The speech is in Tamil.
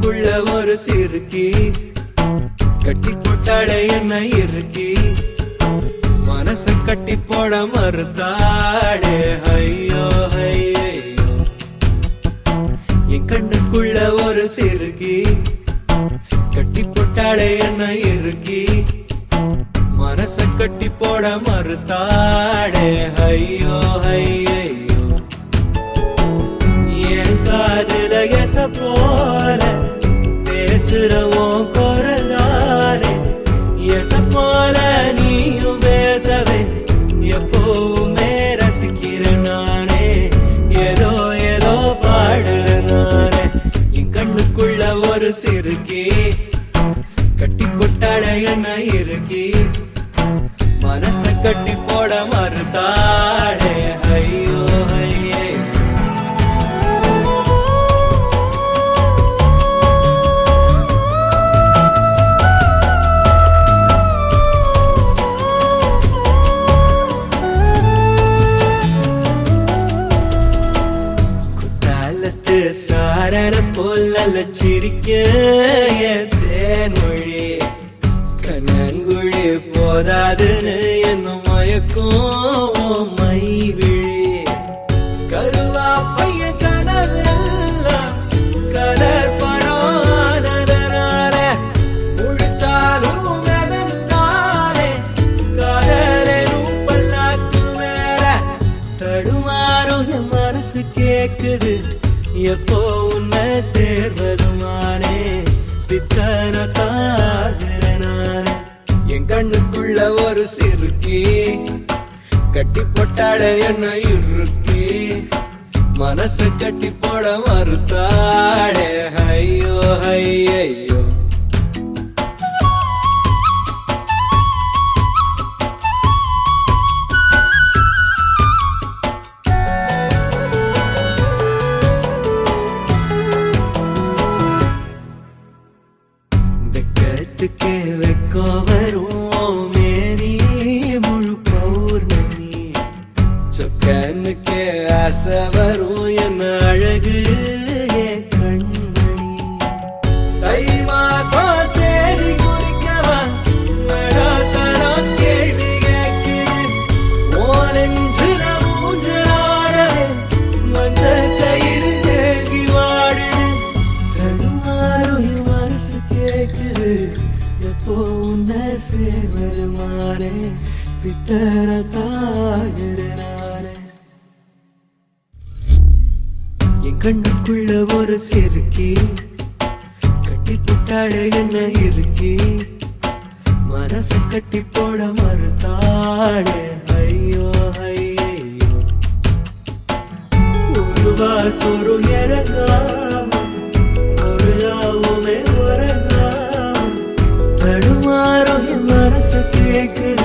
கண்ணுக்குள்ள ஒரு சிறுக்கி கட்டி போட்டாளே என்ன இருக்கி மனச கட்டி போட மறுத்தாடே ஐயோ ஐயோ என் கண்ணுக்குள்ள ஒரு சிறுக்கி கட்டி போட்டாளே என்ன இருக்கி மனச கட்டி போட மறுத்தாடே ஐயோ ஐயோ என் காதுல எச போல பேசுறவோம் குரலாரே எச போல நீயும் பேசவே எப்பவுமே ரசிக்கிறேன் நானே ஏதோ ஏதோ பாடுறேன் நானே என் கண்ணுக்குள்ள ஒரு சிறுக்கி கட்டி கொட்டாட என்ன இருக்கி மனச கட்டி போட மறுத்தாடே ஐயோ ஐயே குத்தாலத்து சாரர போல சிரிக்க தேன்மொழி கண்ணங்குழி போதாதுன்னு என்ன மயக்கும் மை விழி கருவா பைய கனவெல்லாம் கலர் பணானதனால முழிச்சாலும் வெதனாலே காதலும் பல்லாக்கு மேல தடுமாறும் என் மனசு கேக்குது எப்போ உன்னை சேர்வதுமானே பித்தனத்தாகிறனானே என் கண்ணுக்குள்ள ஒரு சிறுக்கி கட்டி போட்டாட என்ன இருக்கி மனச கட்டி போட மறுத்தாடே ஐயோ ஐயோ வெக்கத்துக்கே வெக்கம் வரும் மேரி முழு பௌர்ணமி சொக்கனுக்கே ஆசை வரும் என்ன அழகு என் கண்மணி தை மாசம் தேதி குறிக்கவா மடாத்தனம் கேள்வி கேட்குது ஓரஞ்சுல மூஞ்சலாடவே மஞ்ச கயிறு தேங்கி வாடுது தடுமாறும் மனசு கேக்குது எப்போ உன்னை சேர்வருமானே பித்தனத்தாகிறனானே என் கண்ணுக்குள்ள ஒரு சிறுக்கி கட்டி போட்டாளே என்ன இருக்கி மனச கட்டி போட மறுத்தாளே ஐயோ ஐயோ ஒரு வாசொரு இறங்காம ஒரு ராவுமே உறங்காம தடுமாறும் என் மனச கேக்குது